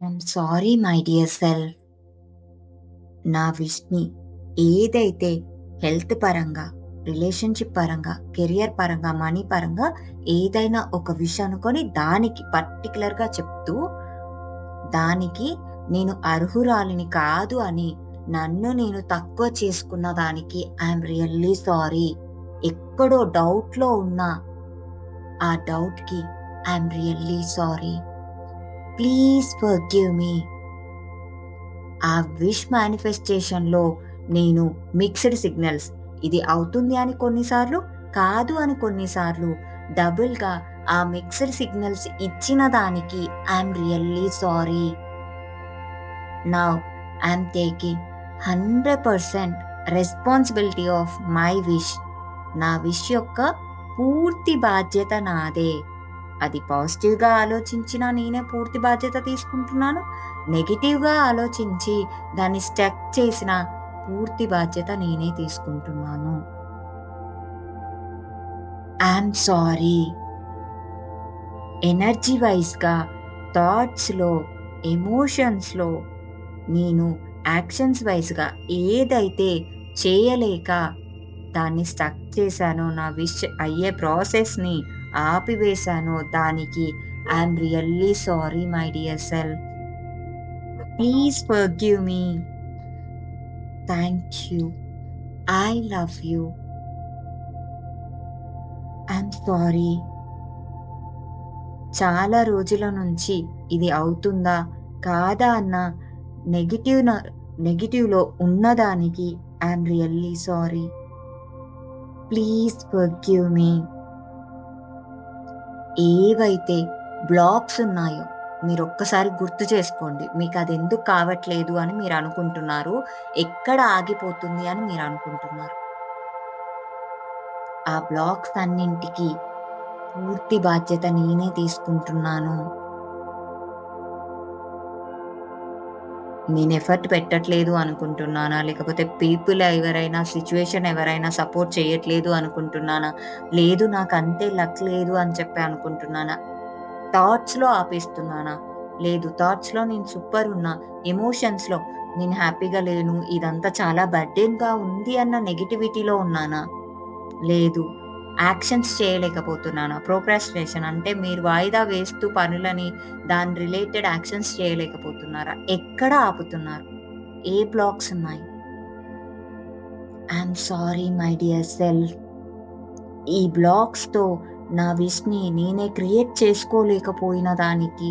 I'm sorry my dear self. నా విష్‌ని ఏదైతే health పరంగా, రిలేషన్‌షిప్ పరంగా, కెరియర్ పరంగా, మనీ పరంగా ఏదైనా ఒక విష్ అనుకోని దానికి పర్టిక్యులర్‌గా చెప్తూ, దానికి నేను అర్హురాలిని కాదు అని నన్ను నేను తక్కువ చేసుకున్న దానికి ఐయామ్ రియల్లీ సారీ. ఎక్కడో డౌట్‌లో ఉన్న ఆ డౌట్‌కి I'm really sorry. Please forgive me. ఆ విష్ మేనిఫెస్టేషన్‌లో నేను మిక్స్డ్ సిగ్నల్స్, ఇది అవుతుంది అని కొన్నిసార్లు, కాదు అని కొన్నిసార్లు డబుల్‌గా ఆ మిక్స్డ్ సిగ్నల్స్ ఇచ్చిన దానికి I'm really sorry. Now I'm taking 100% responsibility of my wish. నా విష్ యొక్క పూర్తి బాధ్యత నాదే. అది పాజిటివ్‌గా ఆలోచించినా నేనే పూర్తి బాధ్యత తీసుకుంటున్నాను. నెగెటివ్‌గా ఆలోచించి దాన్ని స్టక్ చేసిన పూర్తి బాధ్యత నేనే తీసుకుంటున్నాను. I'm sorry. ఎనర్జీ వైస్‌గా, థాట్స్‌లో, ఎమోషన్స్‌లో నేను యాక్షన్స్ వైస్‌గా ఏదైతే చేయలేక దాన్ని స్టక్ చేశానో, నా విష్ అయ్యే ప్రాసెస్‌ని ఆపివేశానో దానికి I'm really sorry my dear self. Please forgive me. Thank you. I love you. I'm sorry. చాలా రోజుల నుంచి ఇది అవుతుందా? కాదా? అన్న నెగెటివ్ న నెగెటివ్‌లో ఉన్నదానికి I'm really sorry. Please forgive మీ. ఏవైతే బ్లాక్స్ ఉన్నాయో మీరొక్కసారి గుర్తు చేసుకోండి. మీకదెందుకు కావట్లేదు అని మీరనుకుంటున్నారు. ఎక్కడ ఆగిపోతుంది అని మీరనుకుంటున్నారు. ఆ బ్లాక్స్ అన్నింటికి పూర్తి బాధ్యత నేనే తీసుకుంటున్నాను. నేను ఎఫర్ట్ పెట్టట్లేదు అనుకుంటున్నానా? లేకపోతే పీపుల్ ఎవరైనా, సిట్యుయేషన్ ఎవరైనా సపోర్ట్ చేయట్లేదు అనుకుంటున్నానా? లేదు నాకంతే లక్ లేదు అని చెప్పి అనుకుంటున్నానా? థాట్స్‌లో ఆపేస్తున్నానా? లేదు థాట్స్‌లో నేను సూపరున్నా. ఎమోషన్స్‌లో నేను హ్యాపీగా లేను. ఇదంతా చాలా బర్డెన్‌గా ఉంది అన్న నెగటివిటీలో ఉన్నానా? లేదు. యాక్షన్స్ చేయలేకపోతున్నానా? ప్రోక్రాస్టినేషన్ అంటే మీరు వాయిదా వేస్తూ పనులని దాని రిలేటెడ్ యాక్షన్స్ చేయలేకపోతున్నారా? ఎక్కడ ఆపుతున్నారు? ఏ బ్లాక్స్ ఉన్నాయి? I'm sorry my dear self. ఈ బ్లాక్స్‌తో నా విష్‌ని నేనే క్రియేట్ చేసుకోలేకపోయిన దానికి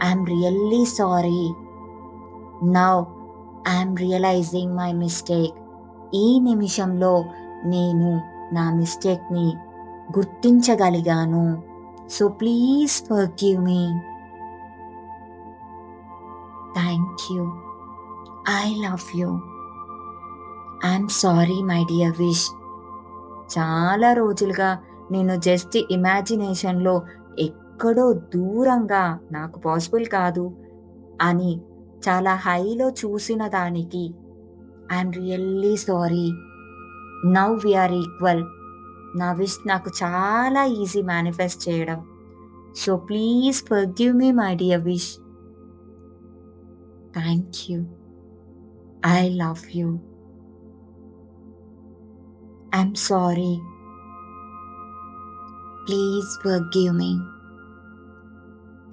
I'm really sorry. Now I'm realising my mistake. ఈ నిమిషంలో నేను నా మిస్టేక్‌ని గుర్తించగలిగాను. So please forgive me. Thank you. I love you. I'm sorry my dear wish. చాలా రోజులుగా నేను జస్ట్ ఇమాజినేషన్‌లో ఎక్కడో దూరంగా నాకు పాసిబుల్ కాదు అని చాలా హైలో చూసిన దానికి I'm really sorry. Now we are equal. నా విష్ నాకు చాలా ఈజీ మేనిఫెస్ట్ చేయడం. So please forgive me my dear wish. Thank you. I love you. I'm sorry. Please forgive me.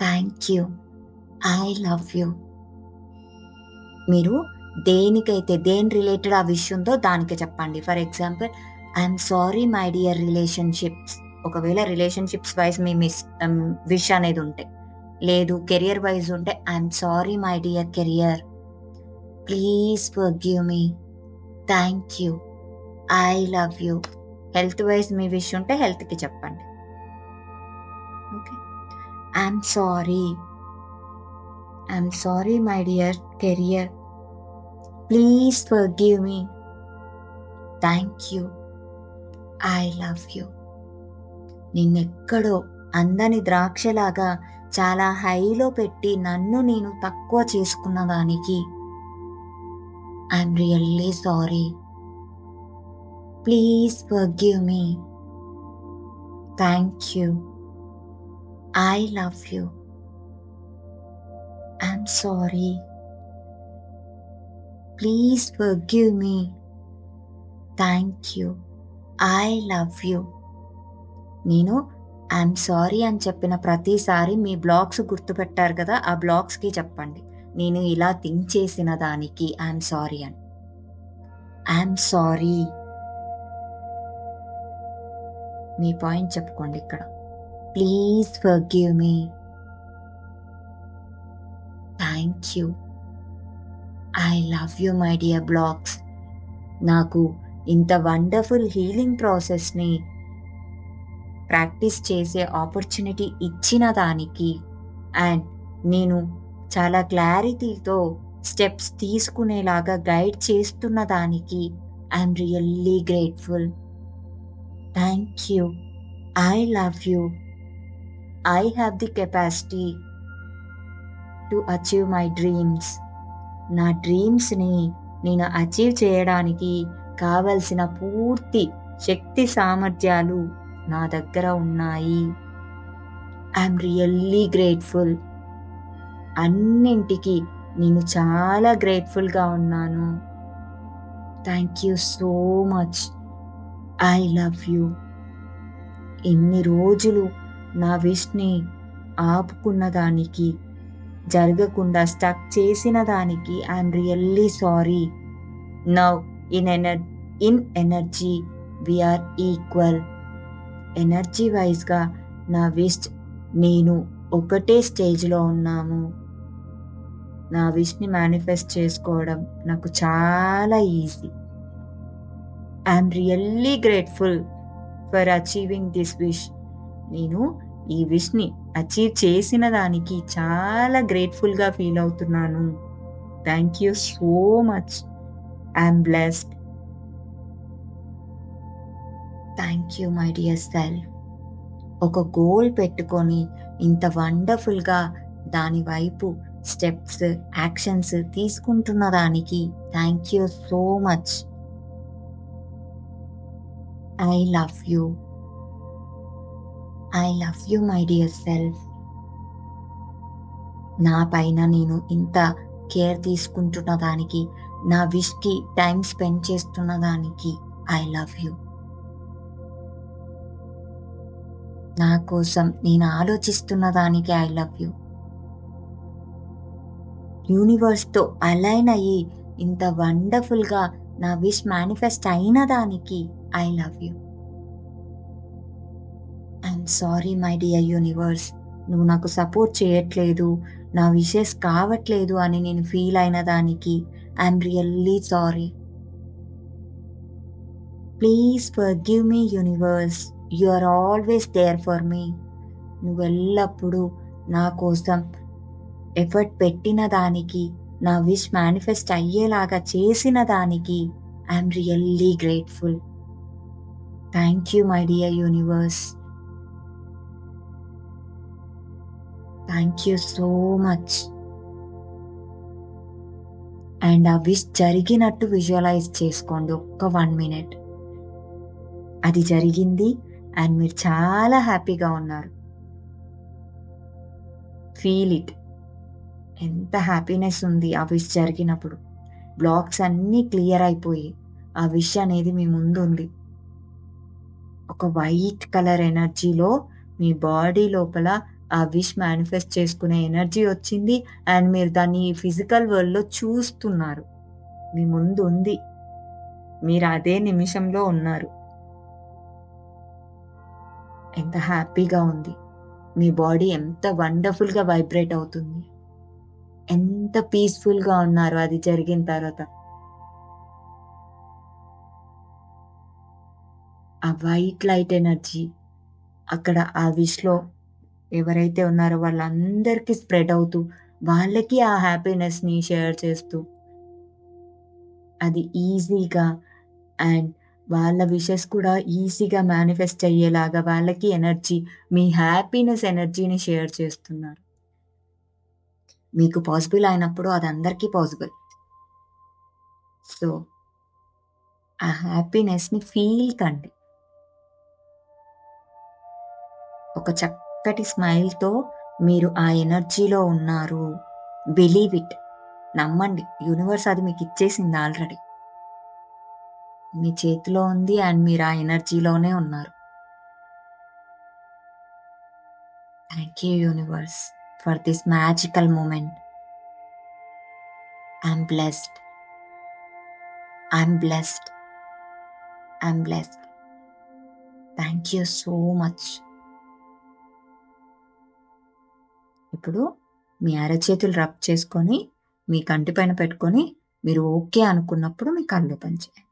Thank you. I love you. మీరు దేని related ఆ wish ఉందో దానికి చెప్పండి. For example I'm sorry my dear relationships. ఒకవేళ relationships wise మీ wish అనేది ఉంటే. లేదు కెరియర్ వైస్ ఉంటే I'm sorry my dear career. Please forgive me. Thank you. I love you. Health wise మీ విష్ ఉంటే హెల్త్‌కి చెప్పండి. Okay. I'm sorry. I'm sorry my dear career. Please forgive me. Thank you. I love you. నిన్నెక్కడో అందని ద్రాక్షలాగా చాలా హైలో పెట్టి నన్ను నేను తక్కువ చేసుకున్న దానికి I'm really sorry. Please forgive me. Thank you. I love you. I'm sorry. Please forgive me. Thank you. I love you. నేను ఐఎమ్ సారీ అని చెప్పిన ప్రతిసారి మీ బ్లాక్స్ గుర్తుపెట్టారు కదా, ఆ బ్లాక్స్కి చెప్పండి, నేను ఇలా థింక్ చేసిన దానికి ఐఎమ్ సారీ అని. I'm sorry. మీ పాయింట్ చెప్పుకోండి ఇక్కడ. Please forgive me. Thank you. I love you my dear blocks. నాకు ఇంత వండర్ఫుల్ హీలింగ్ ప్రాసెస్ని ప్రాక్టీస్ చేసే ఆపర్చునిటీ ఇచ్చిన దానికి అండ్ నేను చాలా క్లారిటీతో స్టెప్స్ తీసుకునేలాగా గైడ్ చేస్తున్న దానికి I'm really grateful. Thank you. I love you. I have the capacity to achieve my dreams. నా డ్రీమ్స్ని నేను అచీవ్ చేయడానికి కావలసిన పూర్తి శక్తి సామర్థ్యాలు నా దగ్గర ఉన్నాయి. I'm really grateful. అన్నింటికి నేను చాలా గ్రేట్ఫుల్గా ఉన్నాను. Thank you so much. I love you. ఎన్ని రోజులు నా విష్ని ఆపుకున్న దానికి, జరగకుండా స్టక్ చేసిన దానికి I'm really sorry. Now in energy we are equal. Energy వైజ్గా నా విష్ నేను ఒకటే స్టేజ్లో ఉన్నాము. నా విష్ని మేనిఫెస్ట్ చేసుకోవడం నాకు చాలా easy. I'm really grateful for achieving this wish. నేను ఈ విష్ని అచీవ్ చేసిన దానికి చాలా గ్రేట్ఫుల్గా ఫీల్ అవుతున్నాను. Thank you so much. I'm blessed. Thank you my dear self. ఒక గోల్ పెట్టుకొని ఇంత వండర్ఫుల్గా దాని వైపు స్టెప్స్, యాక్షన్స్ తీసుకుంటున్న దానికి thank you so much. I love you. I love you my dear self. నా పైన నేను ఇంత కేర్ తీసుకుంటున్న దానికి, నా విష్కి టైం స్పెండ్ చేస్తున్న దానికి ఐ లవ్ యూ. నా కోసం నేను ఆలోచిస్తున్న దానికి ఐ లవ్ యూ. యూనివర్స్తో అలైన్ అయ్యి ఇంత వండర్ఫుల్గా నా విష్ మేనిఫెస్ట్ అయిన దానికి I love you. I'm sorry my dear universe. నువ్వు నాకు సపోర్ట్ చేయట్లేదు, నా విషెస్ కావట్లేదు అని నేను ఫీల్ అయిన దానికి I'm really sorry. Please forgive me universe. You are always there for me. నువ్వు ఎల్లప్పుడూ నా కోసం ఎఫర్ట్ పెట్టిన దానికి, నా విష్ మేనిఫెస్ట్ అయ్యేలాగా చేసిన దానికి I'm really grateful. Thank you my dear universe. Thank you so much. And ఆ విష్ జరిగినట్టు విజువలైజ్ చేసుకోండి ఒక్క 1 minute. అది జరిగింది అండ్ మీరు చాలా హ్యాపీగా ఉన్నారు. Feel it. ఎంత హ్యాపీనెస్ ఉంది ఆ విష్ జరిగినప్పుడు. బ్లాక్స్ అన్నీ క్లియర్ అయిపోయి ఆ విష్ అనేది మీ ముందు ఉంది. ఒక వైట్ కలర్ ఎనర్జీలో మీ బాడీ లోపల ఆ విష్ మేనిఫెస్ట్ చేసుకునే ఎనర్జీ వచ్చింది అండ్ మీరు దాన్ని ఫిజికల్ వరల్డ్లో చూస్తున్నారు. మీ ముందు ఉంది, మీరు అదే నిమిషంలో ఉన్నారు. ఎంత హ్యాపీగా ఉంది. మీ బాడీ ఎంత వండర్ఫుల్గా వైబ్రేట్ అవుతుంది. ఎంత పీస్ఫుల్గా ఉన్నారు అది జరిగిన తర్వాత. ఆ వైట్ లైట్ ఎనర్జీ అక్కడ ఆ విష్లో ఎవరైతే ఉన్నారో వాళ్ళందరికీ స్ప్రెడ్ అవుతూ, వాళ్ళకి ఆ హ్యాపీనెస్ని షేర్ చేస్తూ, అది ఈజీగా అండ్ వాళ్ళ విషెస్ కూడా ఈజీగా మేనిఫెస్ట్ అయ్యేలాగా వాళ్ళకి ఎనర్జీ, మీ హ్యాపీనెస్ ఎనర్జీని షేర్ చేస్తున్నారు. మీకు పాసిబుల్ అయినప్పుడు అది అందరికీ పాసిబుల్. సో ఆ హ్యాపీనెస్ని ఫీల్ కండి. ఒక చక్కటి స్మైల్తో మీరు ఆ ఎనర్జీలో ఉన్నారు. Believe it. నమ్మండి. యూనివర్స్ అది మీకు ఇచ్చేసింది ఆల్రెడీ. మీ చేతిలో ఉంది అండ్ మీరు ఆ ఎనర్జీలోనే ఉన్నారు. Thank you universe for this magical moment. I'm blessed. I'm blessed. I'm blessed. Thank you so much. ఇప్పుడు మీ అరచేతులు రబ్ చేసుకొని మీ కంటి పైన పెట్టుకొని మీరు ఓకే అనుకున్నప్పుడు మీ కళ్ళు ఓపెన్ చేయండి.